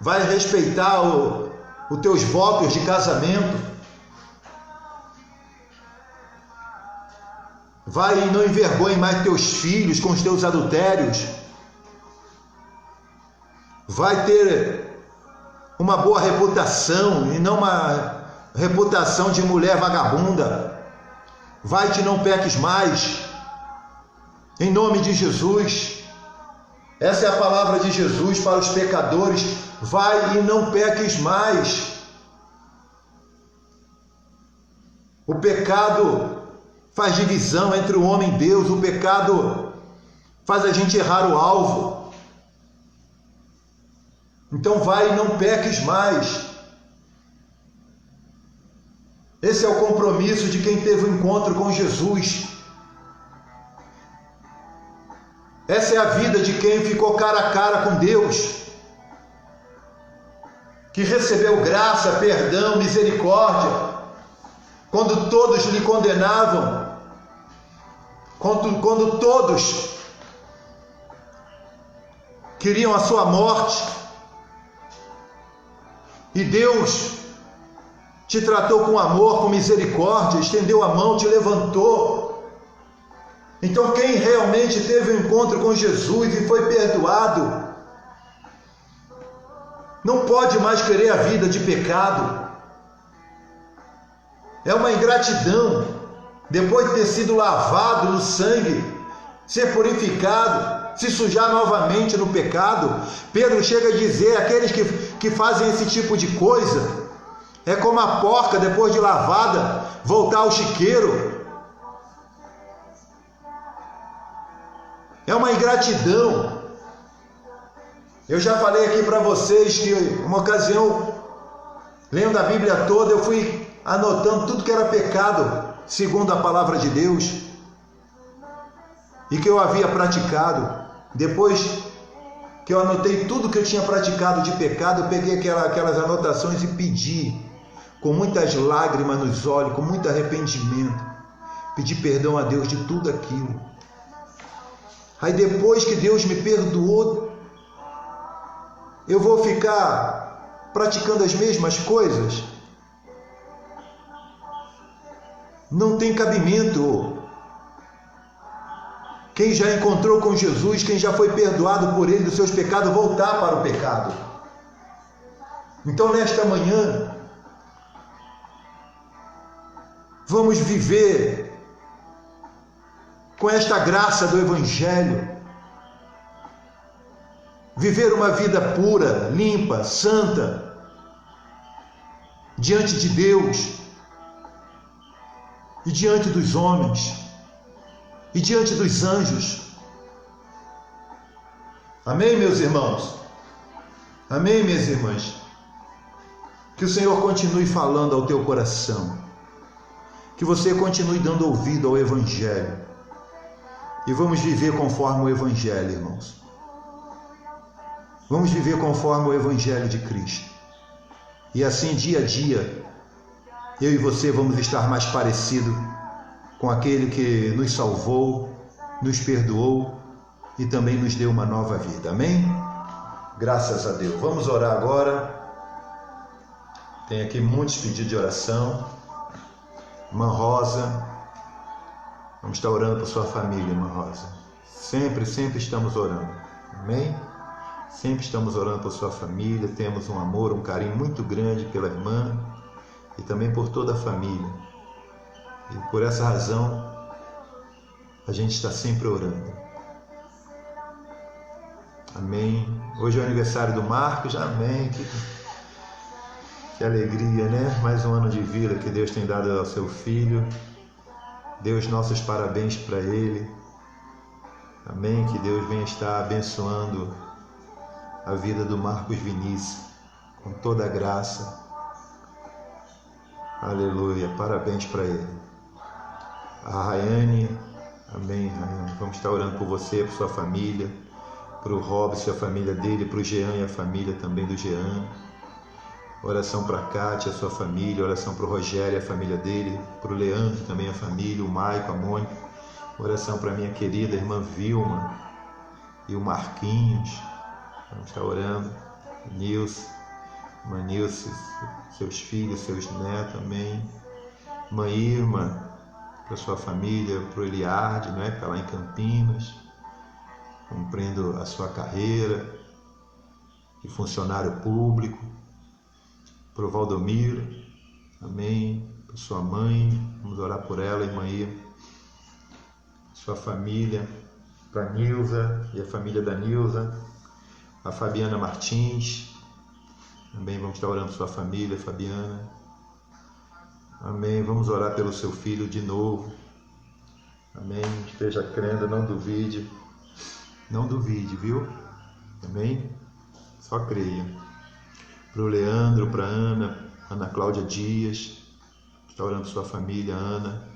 Vai respeitar os teus votos de casamento. Vai e não envergonhe mais teus filhos com os teus adultérios. Vai ter uma boa reputação e não uma reputação de mulher vagabunda. Vai-te e não peques mais. Em nome de Jesus. Essa é a palavra de Jesus para os pecadores. Vai e não peques mais. O pecado faz divisão entre o homem e Deus. O pecado faz a gente errar o alvo. Então vai e não peques mais. Esse é o compromisso de quem teve um encontro com Jesus. Essa é a vida de quem ficou cara a cara com Deus, que recebeu graça, perdão, misericórdia, quando todos lhe condenavam, quando todos queriam a sua morte, e Deus te tratou com amor, com misericórdia, estendeu a mão, te levantou. Então quem realmente teve um encontro com Jesus e foi perdoado, não pode mais querer a vida de pecado. É uma ingratidão, depois de ter sido lavado no sangue, ser purificado, se sujar novamente no pecado. Pedro chega a dizer: aqueles que fazem esse tipo de coisa, é como a porca depois de lavada voltar ao chiqueiro. É uma ingratidão. Eu já falei aqui para vocês que uma ocasião, lendo a Bíblia toda, eu fui anotando tudo que era pecado, segundo a palavra de Deus, e que eu havia praticado. Depois que eu anotei tudo que eu tinha praticado de pecado, eu peguei aquelas anotações e pedi, com muitas lágrimas nos olhos, com muito arrependimento, pedi perdão a Deus de tudo aquilo. Aí depois que Deus me perdoou, eu vou ficar praticando as mesmas coisas? Não tem cabimento. Quem já encontrou com Jesus, quem já foi perdoado por Ele dos seus pecados, voltar para o pecado. Então nesta manhã, vamos viver com esta graça do Evangelho, viver uma vida pura, limpa, santa, diante de Deus e diante dos homens e diante dos anjos. Amém, meus irmãos? Amém, minhas irmãs? Que o Senhor continue falando ao teu coração, que você continue dando ouvido ao Evangelho, e vamos viver conforme o Evangelho, irmãos. Vamos viver conforme o Evangelho de Cristo, e assim dia a dia, eu e você vamos estar mais parecidos com aquele que nos salvou, nos perdoou e também nos deu uma nova vida. Amém? Graças a Deus. Vamos orar agora. Tem aqui muitos pedidos de oração. Irmã Rosa, vamos estar orando por sua família, irmã Rosa. Sempre estamos orando. Amém? Sempre estamos orando por sua família. Temos um amor, um carinho muito grande pela irmã e também por toda a família. E por essa razão, a gente está sempre orando. Amém. Hoje é o aniversário do Marcos. Amém. Que alegria, né? Mais um ano de vida que Deus tem dado ao seu filho. Dê os nossos parabéns para ele. Amém. Que Deus venha estar abençoando a vida do Marcos Vinícius com toda a graça. Aleluia. Parabéns para ele. A Rayane. Amém, Rayane. Vamos estar orando por você, por sua família, para o Robson e a família dele, para o Jean e a família também do Jean. Oração para a Kátia, a sua família, oração para o Rogério e a família dele, para o Leandro também a família, o Maico, a Mônica. Oração para a minha querida irmã Vilma e o Marquinhos. Vamos estar orando. Nilce, irmã Nilce, seus filhos, seus netos, amém. Irmã Irma, para a sua família, para o Eliarde, né, que está lá em Campinas, cumprindo a sua carreira de funcionário público. Para o Valdomiro, amém, para sua mãe, vamos orar por ela, irmã Irma, sua família, para a Nilza e a família da Nilza, a Fabiana Martins, também vamos estar orando por sua família, Fabiana, amém, vamos orar pelo seu filho de novo, amém, esteja crendo, não duvide, viu, amém, só creia. Para o Leandro, para a Ana Cláudia Dias, está orando por sua família, Ana.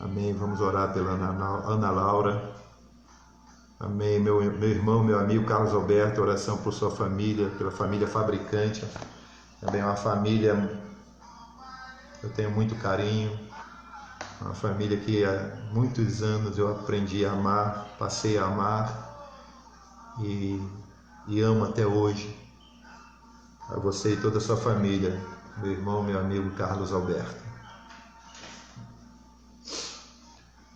Amém. Vamos orar pela Ana Laura. Amém. Meu irmão, meu amigo Carlos Alberto, oração por sua família, pela família Fabricante. Também uma família, eu tenho muito carinho. Uma família que há muitos anos eu aprendi a amar, passei a amar e amo até hoje. A você e toda a sua família, meu irmão, meu amigo Carlos Alberto.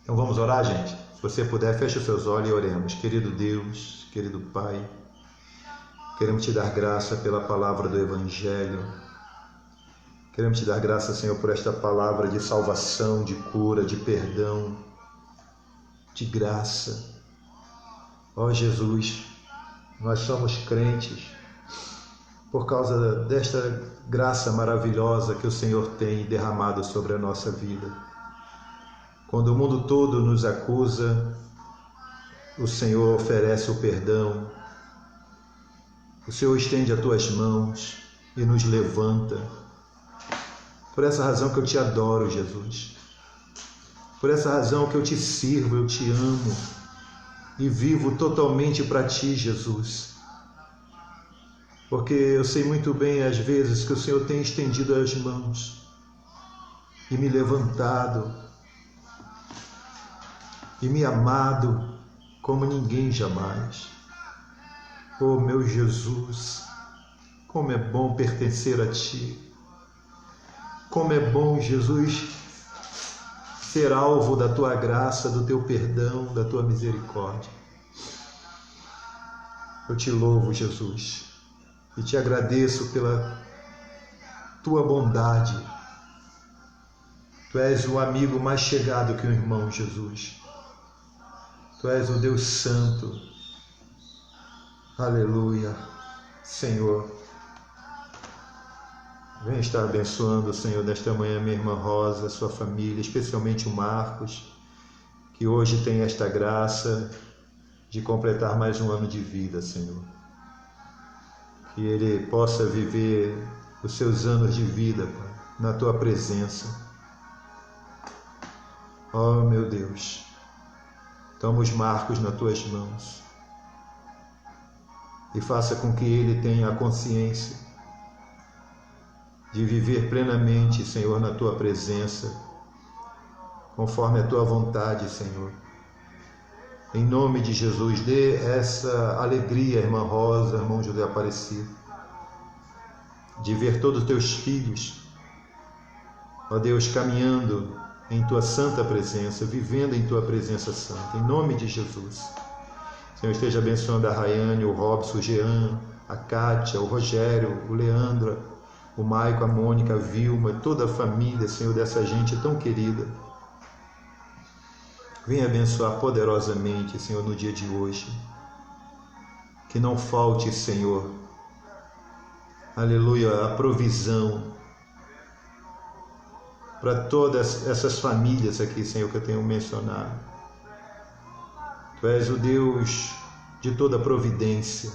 Então vamos orar, gente? Se você puder, feche os seus olhos e oremos. Querido Deus, querido Pai, queremos te dar graça pela palavra do Evangelho. Queremos te dar graça, Senhor, por esta palavra de salvação, de cura, de perdão, de graça. Ó Jesus, nós somos crentes por causa desta graça maravilhosa que o Senhor tem derramado sobre a nossa vida. Quando o mundo todo nos acusa, o Senhor oferece o perdão. O Senhor estende as tuas mãos e nos levanta. Por essa razão que eu te adoro, Jesus. Por essa razão que eu te sirvo, eu te amo e vivo totalmente para ti, Jesus. Porque eu sei muito bem, às vezes, que o Senhor tem estendido as mãos e me levantado e me amado como ninguém jamais. Oh, meu Jesus, como é bom pertencer a Ti. Como é bom, Jesus, ser alvo da Tua graça, do Teu perdão, da Tua misericórdia. Eu te louvo, Jesus. E te agradeço pela tua bondade. Tu és o amigo mais chegado que o irmão, Jesus. Tu és o Deus Santo. Aleluia. Senhor, vem estar abençoando, Senhor, nesta manhã minha irmã Rosa, sua família, especialmente o Marcos, que hoje tem esta graça de completar mais um ano de vida, Senhor. Que ele possa viver os seus anos de vida, Pai, na Tua presença. Oh, meu Deus, toma os Marcos nas Tuas mãos e faça com que ele tenha a consciência de viver plenamente, Senhor, na Tua presença, conforme a Tua vontade, Senhor. Em nome de Jesus, dê essa alegria, irmã Rosa, irmão José Aparecido, de ver todos os Teus filhos, ó Deus, caminhando em Tua santa presença, vivendo em Tua presença santa, em nome de Jesus. Senhor, esteja abençoando a Rayane, o Robson, o Jean, a Kátia, o Rogério, o Leandro, o Maico, a Mônica, a Vilma, toda a família, Senhor, dessa gente tão querida. Venha abençoar poderosamente, Senhor, no dia de hoje. Que não falte, Senhor, aleluia, a provisão para todas essas famílias aqui, Senhor, que eu tenho mencionado. Tu és o Deus de toda providência.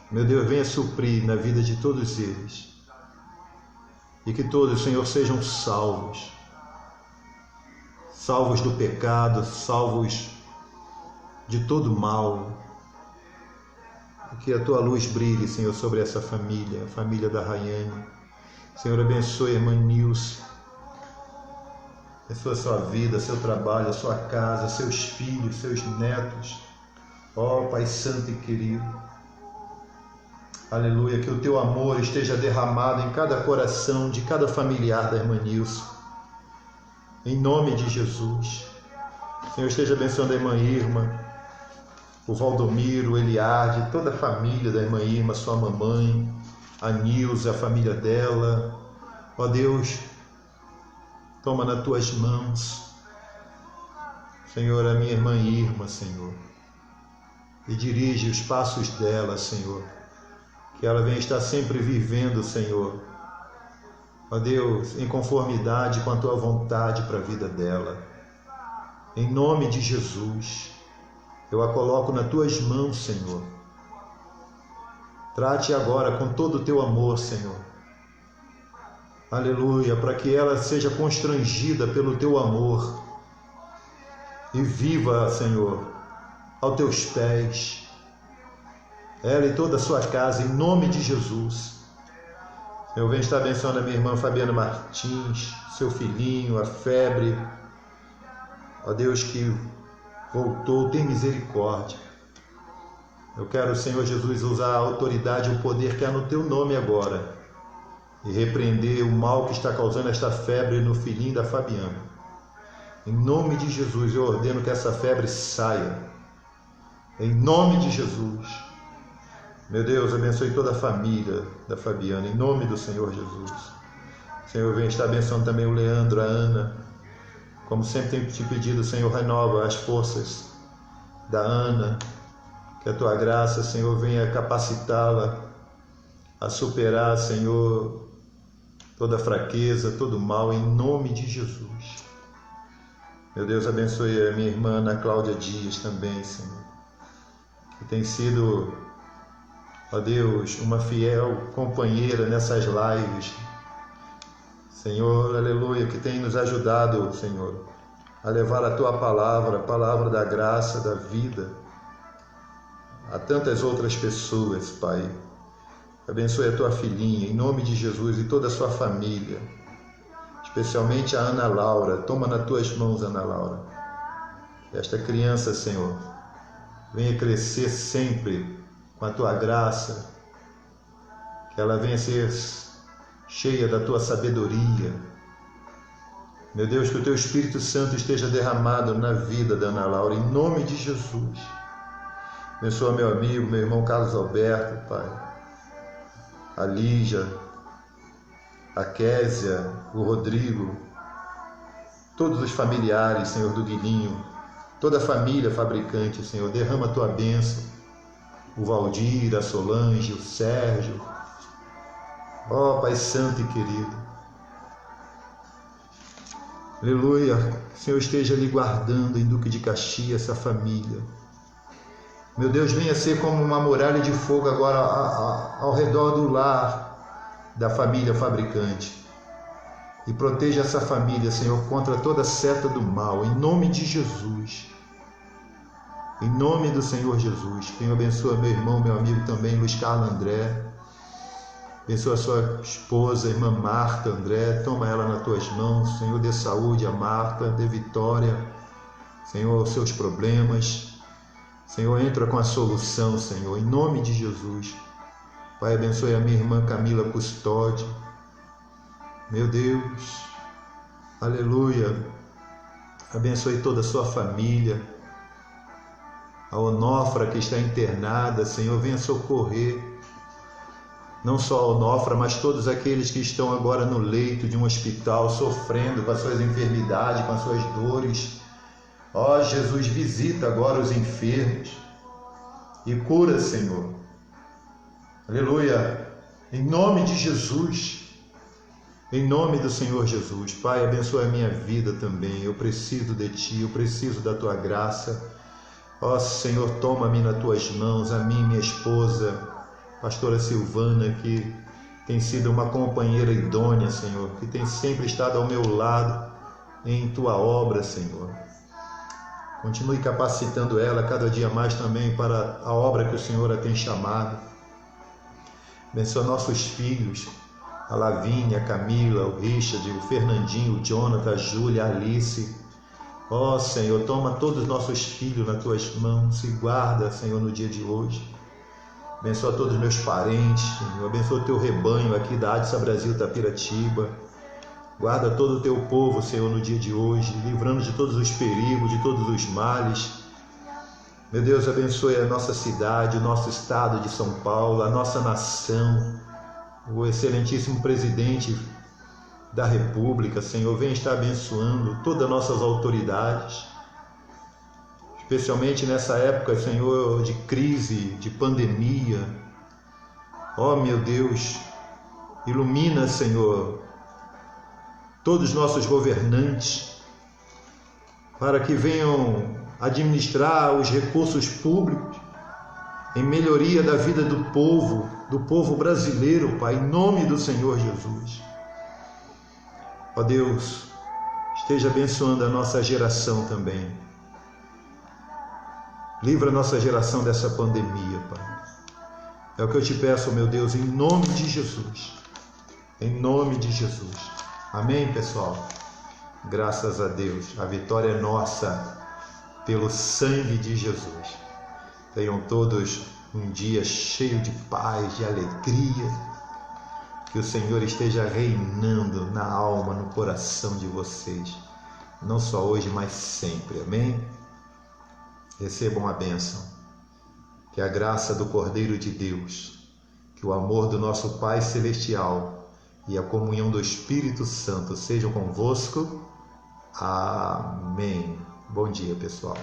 Meu Deus, venha suprir na vida de todos eles. E que todos, Senhor, sejam salvos. Salvos do pecado, salvos de todo mal. Que a Tua luz brilhe, Senhor, sobre essa família, a família da Rayane. Senhor, abençoe a irmã Nilce. Abençoa a sua vida, seu trabalho, a sua casa, seus filhos, seus netos. Ó Pai Santo e querido. Aleluia, que o Teu amor esteja derramado em cada coração de cada familiar da irmã Nilce. Em nome de Jesus. Senhor, esteja abençoando a irmã Irma, o Valdomiro, o Eliade, toda a família da irmã Irma, sua mamãe, a Nilce, a família dela. Ó Deus, toma nas Tuas mãos, Senhor, a minha irmã Irma, Senhor, e dirige os passos dela, Senhor, que ela venha estar sempre vivendo, Senhor, ó Deus, em conformidade com a Tua vontade para a vida dela. Em nome de Jesus, eu a coloco nas Tuas mãos, Senhor. Trate agora com todo o Teu amor, Senhor. Aleluia, para que ela seja constrangida pelo Teu amor e viva, Senhor, aos Teus pés, ela e toda a sua casa, em nome de Jesus. Eu venho estar abençoando a minha irmã Fabiana Martins, seu filhinho, a febre, ó Deus, que voltou, tem misericórdia. Eu quero, Senhor Jesus, usar a autoridade e o poder que há no Teu nome agora e repreender o mal que está causando esta febre no filhinho da Fabiana. Em nome de Jesus, eu ordeno que essa febre saia. Em nome de Jesus. Meu Deus, abençoe toda a família da Fabiana, em nome do Senhor Jesus. Senhor, venha estar abençoando também o Leandro, a Ana. Como sempre tenho te pedido, Senhor, renova as forças da Ana. Que a Tua graça, Senhor, venha capacitá-la a superar, Senhor, toda fraqueza, todo mal, em nome de Jesus. Meu Deus, abençoe a minha irmã Ana Cláudia Dias também, Senhor, que tem sido, ó Deus, uma fiel companheira nessas lives. Senhor, aleluia, que tem nos ajudado, Senhor, a levar a Tua palavra, a palavra da graça, da vida, a tantas outras pessoas, Pai. Abençoe a Tua filhinha, em nome de Jesus, e toda a sua família, especialmente a Ana Laura. Toma nas Tuas mãos, Ana Laura. Esta criança, Senhor, venha crescer sempre com a Tua graça, que ela venha ser cheia da Tua sabedoria. Meu Deus, que o Teu Espírito Santo esteja derramado na vida da Ana Laura, em nome de Jesus. Abençoa meu amigo, meu irmão Carlos Alberto, Pai, a Lígia, a Késia, o Rodrigo, todos os familiares, Senhor, do Guilhinho, toda a família fabricante, Senhor, derrama a tua bênção, o Valdir, a Solange, o Sérgio, ó Pai Santo e querido, aleluia, Senhor esteja ali guardando em Duque de Caxias essa família, meu Deus, venha ser como uma muralha de fogo agora ao redor do lar da família fabricante, e proteja essa família, Senhor, contra toda seta do mal, em nome de Jesus. Em nome do Senhor Jesus. Senhor, abençoa meu irmão, meu amigo também, Luiz Carlos André. Abençoa a sua esposa, a irmã Marta André. Toma ela nas tuas mãos. Senhor, dê saúde a Marta, dê vitória. Senhor, aos seus problemas. Senhor, entra com a solução, Senhor, em nome de Jesus. Pai, abençoe a minha irmã Camila Custódio. Meu Deus, aleluia, abençoe toda a sua família, a Onofra que está internada, Senhor, venha socorrer, não só a Onofra, mas todos aqueles que estão agora no leito de um hospital, sofrendo com as suas enfermidades, com as suas dores. Ó Jesus, visita agora os enfermos e cura, Senhor, aleluia, em nome de Jesus. Em nome do Senhor Jesus, Pai, abençoa a minha vida também. Eu preciso de Ti, eu preciso da Tua graça. Ó Senhor, toma-me nas Tuas mãos, a mim, minha esposa, pastora Silvana, que tem sido uma companheira idônea, Senhor, que tem sempre estado ao meu lado em Tua obra, Senhor. Continue capacitando ela cada dia mais também para a obra que o Senhor a tem chamado. Abençoa nossos filhos, a Lavínia, a Camila, o Richard, o Fernandinho, o Jonathan, a Júlia, a Alice. Ó Senhor, toma todos os nossos filhos nas Tuas mãos e guarda, Senhor, no dia de hoje. Abençoa todos os meus parentes, Senhor. Abençoa o Teu rebanho aqui da Adsa Brasil Tapiratiba. Guarda todo o Teu povo, Senhor, no dia de hoje, livrando de todos os perigos, de todos os males. Meu Deus, abençoe a nossa cidade, o nosso estado de São Paulo, a nossa nação, o excelentíssimo presidente da República, Senhor, venha estar abençoando todas as nossas autoridades, especialmente nessa época, Senhor, de crise, de pandemia. Ó meu Deus, ilumina, Senhor, todos os nossos governantes, para que venham administrar os recursos públicos em melhoria da vida do povo brasileiro, Pai, em nome do Senhor Jesus. Ó Deus, esteja abençoando a nossa geração também. Livra a nossa geração dessa pandemia, Pai. É o que eu te peço, meu Deus, em nome de Jesus. Em nome de Jesus. Amém, pessoal? Graças a Deus. A vitória é nossa pelo sangue de Jesus. Tenham todos um dia cheio de paz, de alegria. Que o Senhor esteja reinando na alma, no coração de vocês. Não só hoje, mas sempre. Amém? Recebam a bênção. Que a graça do Cordeiro de Deus, que o amor do nosso Pai Celestial e a comunhão do Espírito Santo sejam convosco. Amém. Bom dia, pessoal.